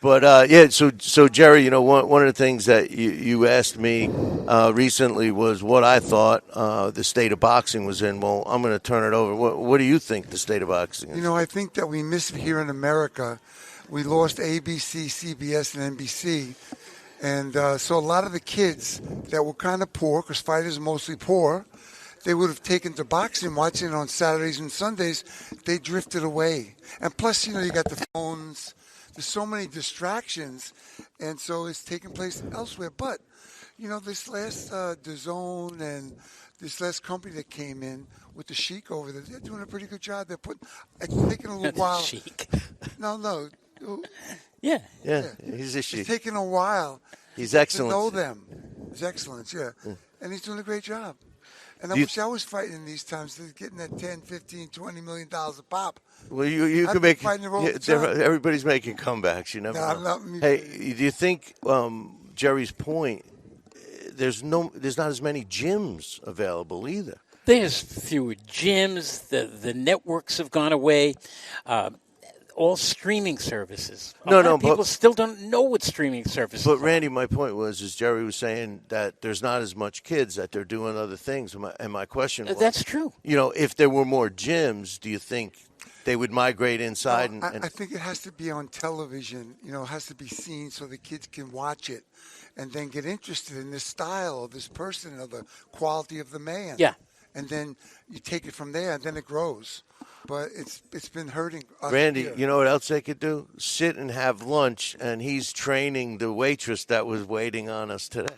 But so Gerry, one of the things that you asked me recently was what I thought the state of boxing was in. Well, I'm going to turn it over. What do you think the state of boxing is? I think that we miss it here in America. We lost ABC, CBS, and NBC. And so a lot of the kids that were kind of poor, because fighters are mostly poor, they would have taken to boxing, watching it on Saturdays and Sundays. They drifted away. And plus, you got the phones. There's so many distractions. And so it's taking place elsewhere. But, this last DAZN and this last company that came in with the Sheik over there, they're doing a pretty good job. It's taking a little while. Sheik. No. Yeah. He's a Sheik. It's taking a while. He's excellent. To know them. His excellence, yeah. And he's doing a great job. And I wish I was fighting in these times, getting that $10, $15, $20 million a pop. Well, you can make. Everybody's making comebacks. You never know. Hey, do you think Gerry's point? There's not as many gyms available either. There's fewer gyms. The networks have gone away. All streaming services. People still don't know what streaming services are. But Randy, my point was, Gerry was saying that there's not as much kids, that they're doing other things. And my question was, that's true. If there were more gyms, do you think they would migrate inside? I think it has to be on television. It has to be seen so the kids can watch it and then get interested in this style of this person or the quality of the man. Yeah. And then you take it from there, and then it grows. But it's been hurting us. Randy, here. you know what else they could do? Sit and have lunch, and he's training the waitress that was waiting on us today.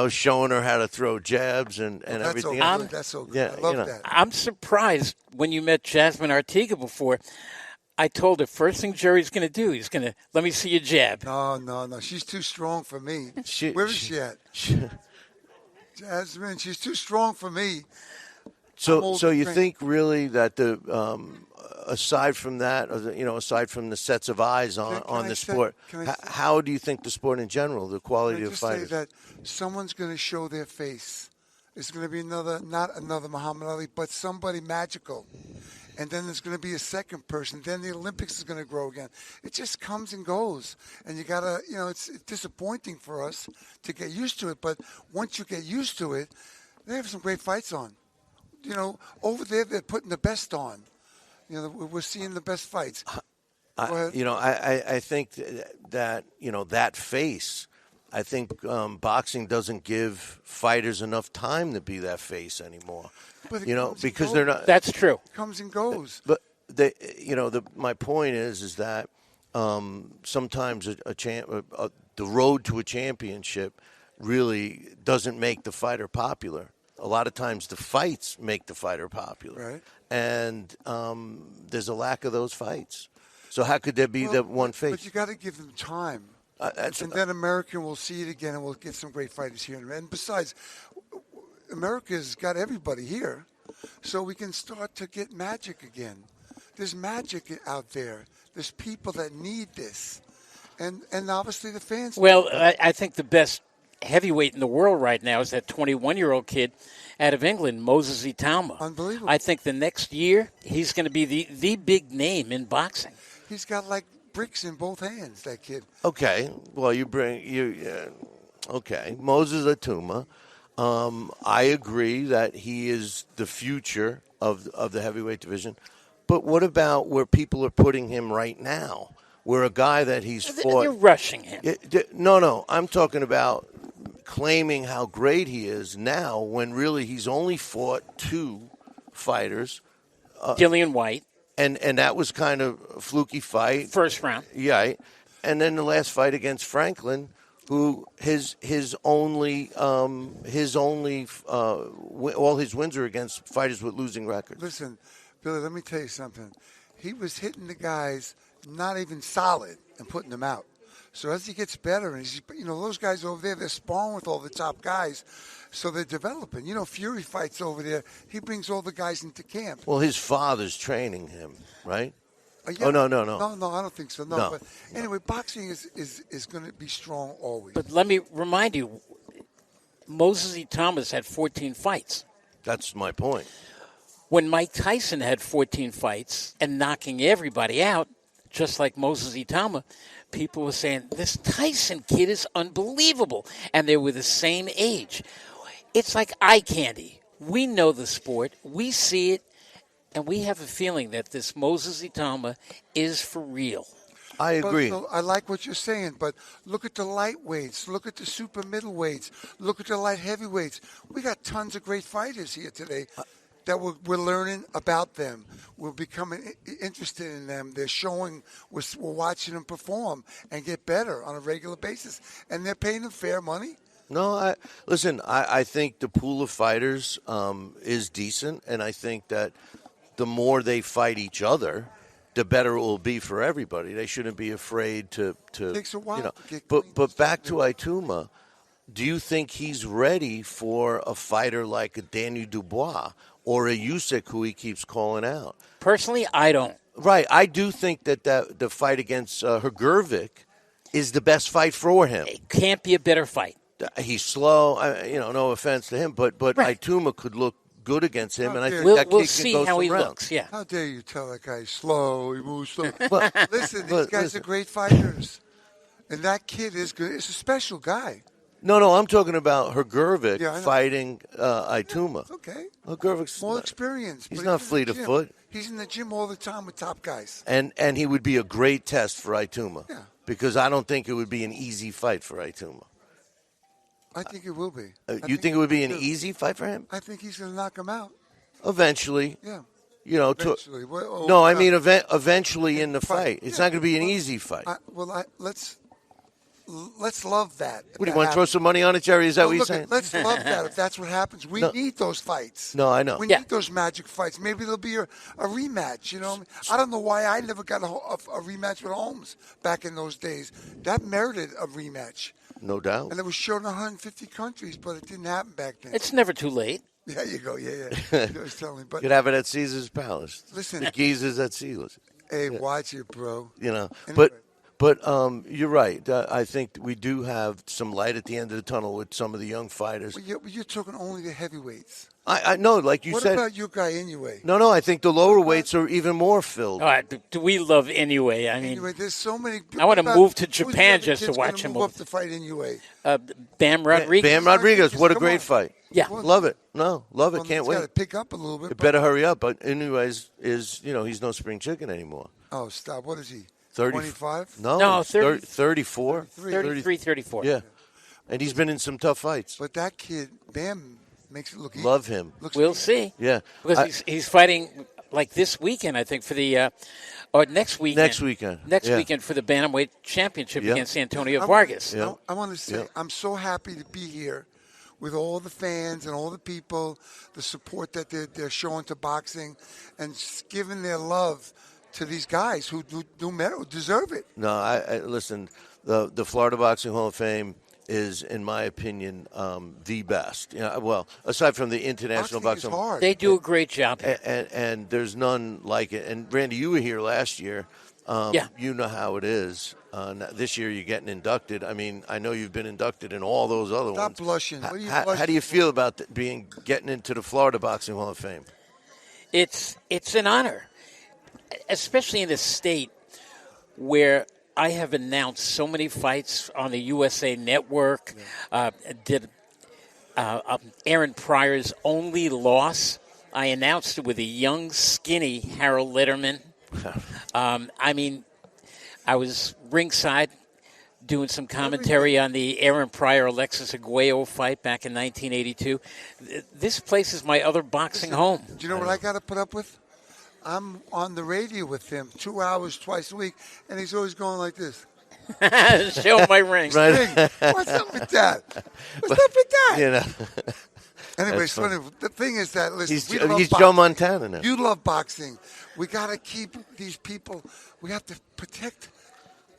Showing her how to throw jabs and everything. That's so good. I love that. I'm surprised when you met Jasmine Artiga before. I told her first thing Gerry's going to do, he's going to let me see your jab. No. She's too strong for me. Where is she at? Jasmine, she's too strong for me. So you think really that the aside from that, aside from the sets of eyes on the sport, how do you think the sport in general, the quality of fighters? Say that someone's going to show their face. It's going to be not another Muhammad Ali, but somebody magical. And then there's going to be a second person. Then the Olympics is going to grow again. It just comes and goes. And you got to, it's disappointing for us to get used to it. But once you get used to it, they have some great fights on. Over there, they're putting the best on. We're seeing the best fights. I think that, that face, I think boxing doesn't give fighters enough time to be that face anymore. Because they're not. That's true. It comes and goes. But my point is that sometimes the road to a championship really doesn't make the fighter popular. A lot of times the fights make the fighter popular. Right. And there's a lack of those fights. So how could there be that one face? But you got to give them time. And then America will see it again, and we'll get some great fighters here. And besides, America's got everybody here, so we can start to get magic again. There's magic out there. There's people that need this. And obviously the fans. Well, I think the best heavyweight in the world right now is that 21-year-old kid out of England, Moses Itauma. Unbelievable. I think the next year he's going to be the big name in boxing. He's got like bricks in both hands, that kid. Okay. Well, okay. Moses Itauma. I agree that he is the future of the heavyweight division. But what about where people are putting him right now? Where a guy that he's fought. They're rushing him. No. I'm talking about claiming how great he is now when really he's only fought two fighters. Dillian White. And that was kind of a fluky fight. First round. Yeah. And then the last fight against Franklin, who his only all his wins are against fighters with losing records. Listen, Billy, let me tell you something. He was hitting the guys not even solid and putting them out. So as he gets better, and those guys over there, they're sparring with all the top guys, so they're developing. Fury fights over there. He brings all the guys into camp. Well, his father's training him, right? Yeah. Oh, no. No, I don't think so. No. But anyway, boxing is going to be strong always. But let me remind you, Moses Itauma had 14 fights. That's my point. When Mike Tyson had 14 fights and knocking everybody out, just like Moses Itauma, people were saying, this Tyson kid is unbelievable. And they were the same age. It's like eye candy. We know the sport. We see it. And we have a feeling that this Moses Itama is for real. I agree. So I like what you're saying, but look at the lightweights, look at the super middleweights, look at the light heavyweights. We got tons of great fighters here today that we're learning about them. We're becoming interested in them. They're showing, we're watching them perform and get better on a regular basis, and they're paying them fair money. No, I think the pool of fighters is decent, and I think that the more they fight each other, the better it will be for everybody. They shouldn't be afraid to It takes a while to get but back to Ituma, do you think he's ready for a fighter like a Daniel Dubois or a Usyk who he keeps calling out? Personally, I don't. Right. I do think that the fight against Hrgovic is the best fight for him. It can't be a better fight. He's slow. No offense to him, but right. Ituma could look good against him, and I think we'll kid see can go how he rounds. looks. Yeah. How dare you tell that guy he's slow? He moves slow. Listen, these guys listen. are great fighters, and that kid is good. It's a special guy. No, I'm talking about Hrgovic fighting Ituma. It's okay. Hrgovic's More experience. He's not fleet of foot. He's in the gym all the time with top guys. And he would be a great test for Ituma. Yeah. Because I don't think it would be an easy fight for Ituma. I think it will be. You think it would be an easy fight for him? I think he's going to knock him out. Eventually. Yeah. Eventually. Eventually in the fight. It's not going to be an easy fight. Let's love that. What, do you want to throw some money on it, Jerry? Is that what you're saying? Let's love that if that's what happens. We need those fights. No, I know. We need those magic fights. Maybe there'll be a rematch. You know, I don't know why I never got a rematch with Holmes back in those days. That merited a rematch. No doubt. And it was shown in 150 countries, but it didn't happen back then. It's never too late. There you go. Yeah. I was telling you, but could have it at Caesar's Palace. Listen, the Geezers at Caesar's. Hey, watch it, bro. Anyway. But you're right. I think we do have some light at the end of the tunnel with some of the young fighters. Well, you're talking only the heavyweights. I know, like you said. What about your guy anyway? No, I think the lower weights are even more filled. Do we love Inoue? I mean, there's so many. I want to move to Japan just to watch him move up to fight Inoue. Bam Rodriguez. Bam Rodriguez, what a great fight. Yeah, love it. Love it. Can't wait. Got to pick up a little bit. It better hurry up. But Inoue is he's no spring chicken anymore. Oh, stop! What is he? 25? No, 34. 33, 34. Yeah, and he's been in some tough fights. But that kid, Bam, makes it look easy. Love him. We'll see. Yeah, because he's fighting like this weekend, I think, for the or next weekend. Next weekend for the bantamweight championship against Antonio Vargas. I want to say I'm so happy to be here with all the fans and all the people, the support that they're showing to boxing, and giving their love to these guys who deserve it. No, I listen. The Florida Boxing Hall of Fame is, in my opinion, the best. Well, aside from the International Boxing Hall, they do a great job. And there's none like it. And Randy, you were here last year. You know how it is. This year you're getting inducted. I mean, I know you've been inducted in all those other ones. Stop blushing. What are you blushing how do you for? feel about getting into the Florida Boxing Hall of Fame? It's an honor, especially in a state where I have announced so many fights on the USA Network. Did Aaron Pryor's only loss. I announced it with a young, skinny Harold Letterman. I was ringside doing some commentary on the Aaron Pryor-Alexis Aguayo fight back in 1982. This place is my other boxing home. Do you know what I got to put up with? I'm on the radio with him 2 hours twice a week, and he's always going like this. Show my ring. Right. What's up with that? What's up with that? You know. Anyway, funny. The thing is that, listen, He's we love Joe Montana now. You love boxing. We got to keep these people. We have to protect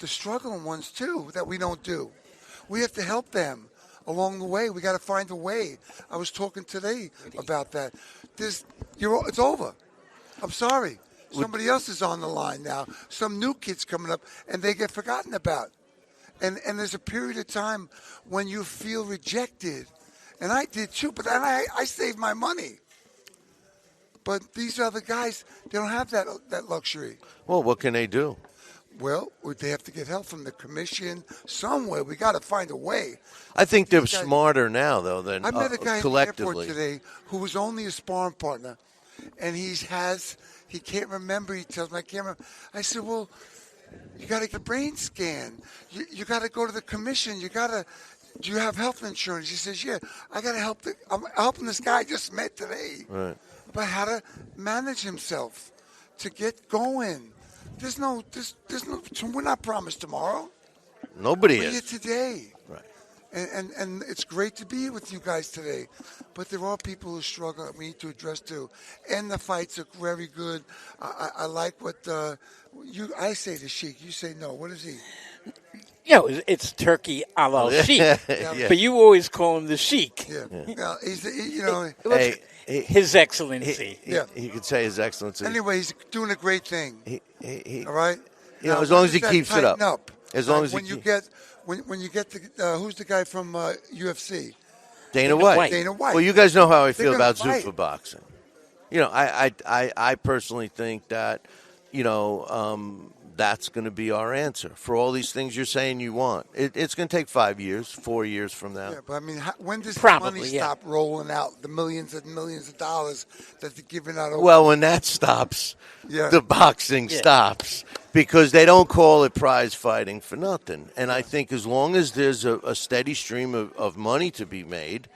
the struggling ones, too, that we don't do. We have to help them along the way. We got to find a way. I was talking today about that. It's over. I'm sorry. Somebody else is on the line now. Some new kids coming up, and they get forgotten about. And there's a period of time when you feel rejected. And I did too, but then I saved my money. But these other guys, they don't have that luxury. Well, what can they do? Well, they have to get help from the commission somewhere. We got to find a way. I think they're These guys- smarter now, though, than I met a guy in the collectively. airport today who was only a sparring partner, and he can't remember. He tells me, I can't remember. I said, well, you got to get a brain scan. You got to go to the commission. Do you have health insurance? He says, yeah. I got to help. I'm helping this guy I just met today about how to manage himself to get going. There's no. We're not promised tomorrow. Nobody We're is. here today. Right. And it's great to be here with you guys today. But there are people who struggle that we need to address too. And the fights are very good. I like what I say to Sheik. You say no. What is he? It's turkey a la Sheik. Yeah. But you always call him the Sheik. Yeah. Well, he's Hey, His Excellency. he could say His Excellency. Anyway, he's doing a great thing. He All right. Now, as long as he keeps it tighten up. As long as when he you get when you get the who's the guy from UFC? Dana White. Dana White. Well, you guys know how I They're feel gonna about fight. Zuffa boxing. I personally think that, that's going to be our answer for all these things you're saying you want. It's going to take 5 years, 4 years from now. Yeah, but I mean, when does the Probably, money yeah. stop rolling out? The millions and millions of dollars that they're giving out. Well, when that stops, Yeah. the boxing stops because they don't call it prize fighting for nothing. And I think as long as there's a steady stream of money to be made,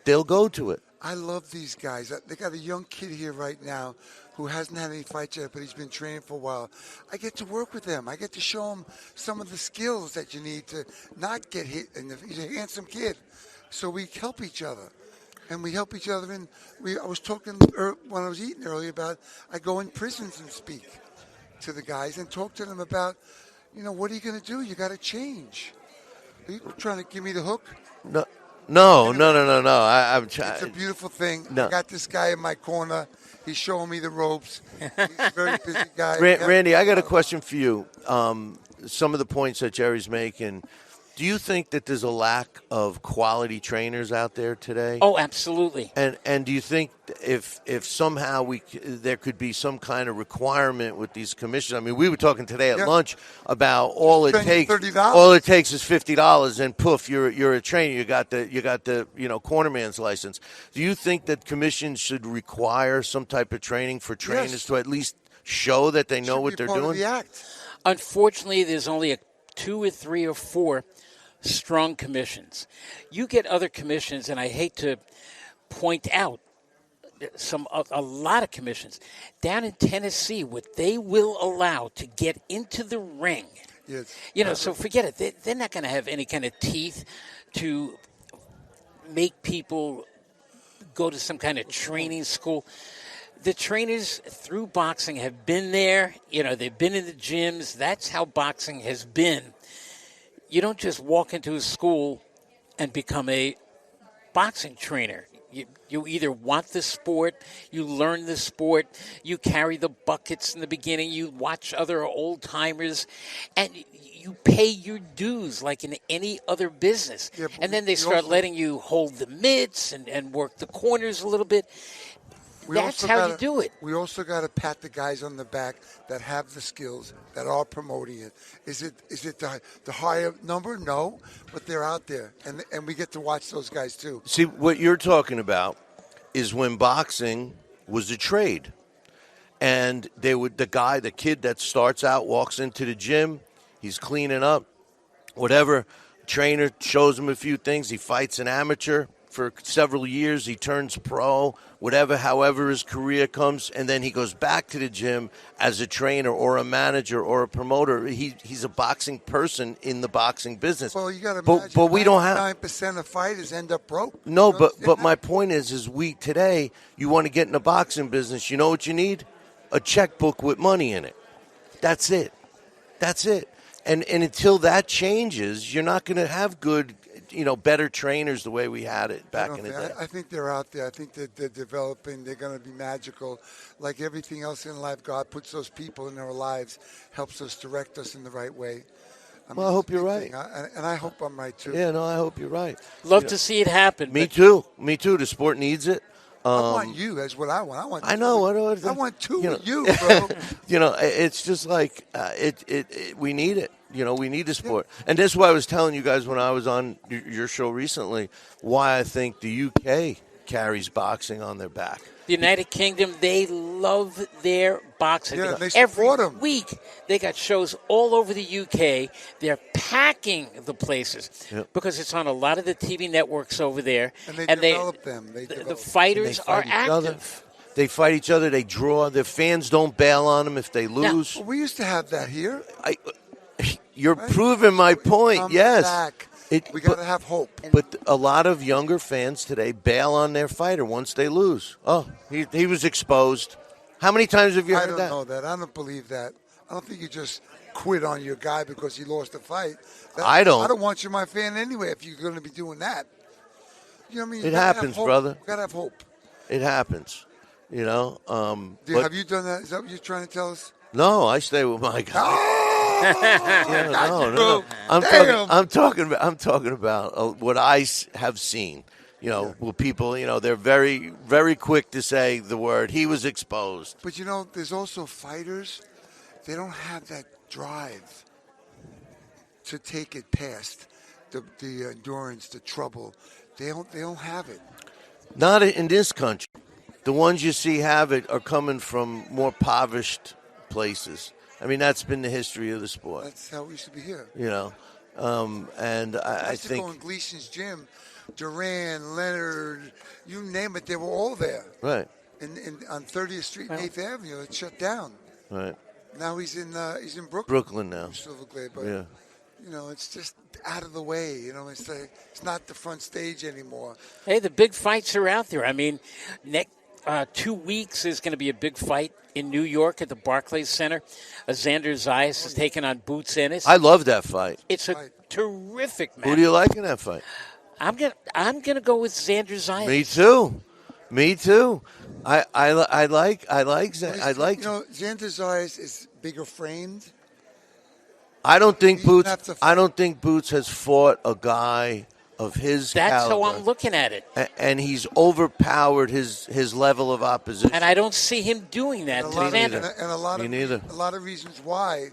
they'll go to it. I love these guys. They got a young kid here right now who hasn't had any fights yet, but he's been training for a while. I get to work with them. I get to show him some of the skills that you need to not get hit. And he's a handsome kid, so we help each other, and we help each other. I was talking when I was eating earlier about I go in prisons and speak to the guys and talk to them about, what are you going to do? You got to change. Are you trying to give me the hook? No. I'm trying. It's a beautiful thing. No. I got this guy in my corner. He's showing me the ropes. He's a very busy guy. Randy, I got a question for you. Some of the points that Jerry's making, do you think that there's a lack of quality trainers out there today? Oh, absolutely. And do you think if somehow there could be some kind of requirement with these commissions? I mean, we were talking today at lunch about all it takes. $30. All it takes is $50, and poof, you're a trainer. You got the cornerman's license. Do you think that commissions should require some type of training for trainers to at least show that they know what they're Part of doing? the act. Unfortunately, there's only 2 or 3 or 4 strong commissions. You get other commissions, and I hate to point out a lot of commissions down in Tennessee, what they will allow to get into the ring. Yes. So forget it. They're not going to have any kind of teeth to make people go to some kind of training school. The trainers through boxing have been there. They've been in the gyms. That's how boxing has been. You don't just walk into a school and become a boxing trainer. You either want the sport, you learn the sport, you carry the buckets in the beginning, you watch other old-timers, and you pay your dues like in any other business. Yeah, and then they start letting you hold the mitts and work the corners a little bit. That's how you do it. We also got to pat the guys on the back that have the skills, that are promoting it. Is it the higher number? No, but they're out there, and we get to watch those guys too. See, what you're talking about is when boxing was a trade. And the kid that starts out, walks into the gym, he's cleaning up, whatever, trainer shows him a few things, he fights an amateur for several years, he turns pro, however his career comes, and then he goes back to the gym as a trainer or a manager or a promoter. He's a boxing person in the boxing business. Well, you got to imagine, but we don't have 9% of fighters end up broke. No, but my point is we today, you want to get in the boxing business, you know what you need? A checkbook with money in it. That's it. And until that changes, you're not going to have good, better trainers the way we had it back in the day. I think they're out there. I think that they're developing. They're going to be magical. Like everything else in life, God puts those people in our lives, helps us direct us in the right way. I hope you're right. And I hope I'm right, too. Yeah, no, I hope you're right. Love to see it happen. Me too. The sport needs it. I want you. That's what I want. I know. I want two with you, bro. It's just like we need it. We need the sport. And that's why I was telling you guys when I was on your show recently why I think the UK carries boxing on their back. The United Kingdom, they love their boxing. Yeah, they support every 'em. week, they got shows all over the UK. They're packing the places because it's on a lot of the TV networks over there. And they develop them. The fighters are active. They fight each other. They draw. Their fans don't bail on them if they lose. Well, we used to have that here. You're proving my point. Yes. Back. We got to have hope. But a lot of younger fans today bail on their fighter once they lose. Oh, he was exposed. How many times have you heard that? I don't know that. I don't believe that. I don't think you just quit on your guy because he lost a fight. I don't. I don't want you my fan anyway if you're going to be doing that. You know what I mean? It happens, brother. You got to have hope. It happens. Have you done that? Is that what you're trying to tell us? No, I stay with my guy. No. I'm talking about what I have seen. Well, people, they're very, very quick to say the word. He was exposed. But there's also fighters. They don't have that drive to take it past the endurance, the trouble. They don't have it. Not in this country. The ones you see have it are coming from more impoverished places. I mean, that's been the history of the sport. That's how we used to be here. And I used to think go in Gleason's gym, Duran, Leonard, you name it, they were all there. Right. On 30th Street and 8th Avenue, it shut down. Right. Now he's in Brooklyn. Brooklyn now. Silverglade, but it's just out of the way. It's not the front stage anymore. Hey, the big fights are out there. I mean, next 2 weeks is going to be a big fight in New York at the Barclays Center. Xander Zayas is taking on Boots Ennis. I love that fight. It's a terrific match. Who do you like in that fight? I'm gonna go with Xander Zayas. Me too. I like Xander Zayas is bigger framed. I don't think Boots has fought a guy of his That's caliber. how I'm looking at it. And he's overpowered his level of opposition. And I don't see him doing that to Xander. And a lot of reasons why.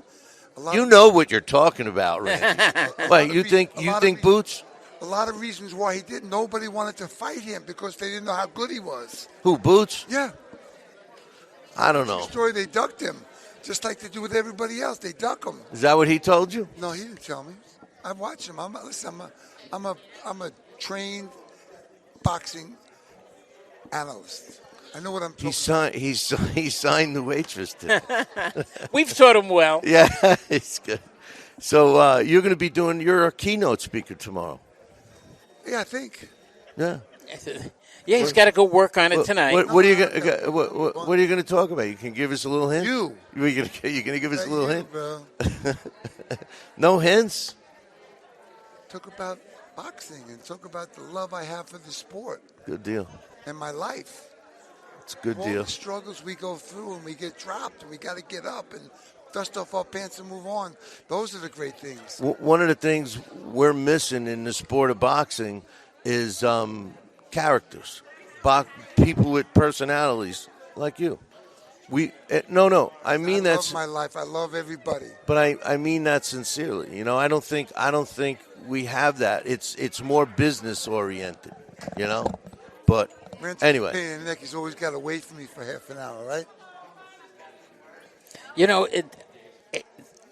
You know what you're talking about, Randy. Wait, you think Boots? A lot of reasons why he didn't. Nobody wanted to fight him because they didn't know how good he was. Who, Boots? Yeah. I don't know. Story, they ducked him, just like they do with everybody else. They duck him. Is that what he told you? No, he didn't tell me. I watched him. I'm a trained boxing analyst. I know what I'm talking about. He signed the waitress today. We've taught him well. Yeah, it's good. So you're a keynote speaker tomorrow. Yeah, I think. Yeah. Yeah, he's got to go work on it tonight. What are you going to talk about? You can give us a little hint. You going to give us a little hint? Bro. No hints. Talk about boxing and talk about the love I have for the sport. Good deal. And my life. It's a good all deal. The struggles we go through and we get dropped and we got to get up and dust off our pants and move on. Those are the great things. One of the things we're missing in the sport of boxing is characters, people with personalities like you. I mean that's my life. I love everybody. But I mean that sincerely. I don't think we have that. It's more business oriented. But anyway, Nick, he's always got to wait for me for half an hour, right?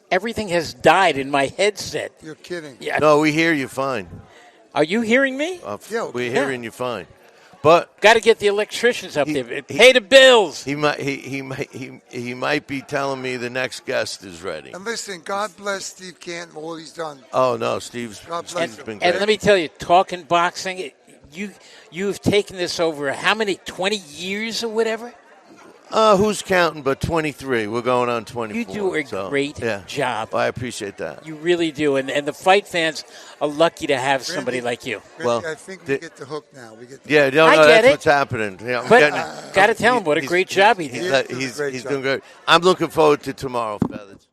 Everything has died in my headset. You're kidding. Yeah. No, we hear you fine. Are you hearing me? Yeah, we're hearing you fine. But got to get the electricians up there. Pay the bills. He might be telling me the next guest is ready. And listen, God bless Steve Canton, all he's done. Oh no, Steve's been great. And let me tell you, talking boxing, you've taken this over how many, 20 years or whatever? Who's counting? But 23. We're going on 24. You do a great job. I appreciate that. You really do, and the fight fans are lucky to have somebody like you. Randy, I think we get the hook now. That's what's happening. Yeah, but got to tell him what a great job he did. He's doing great. I'm looking forward to tomorrow, Feathers.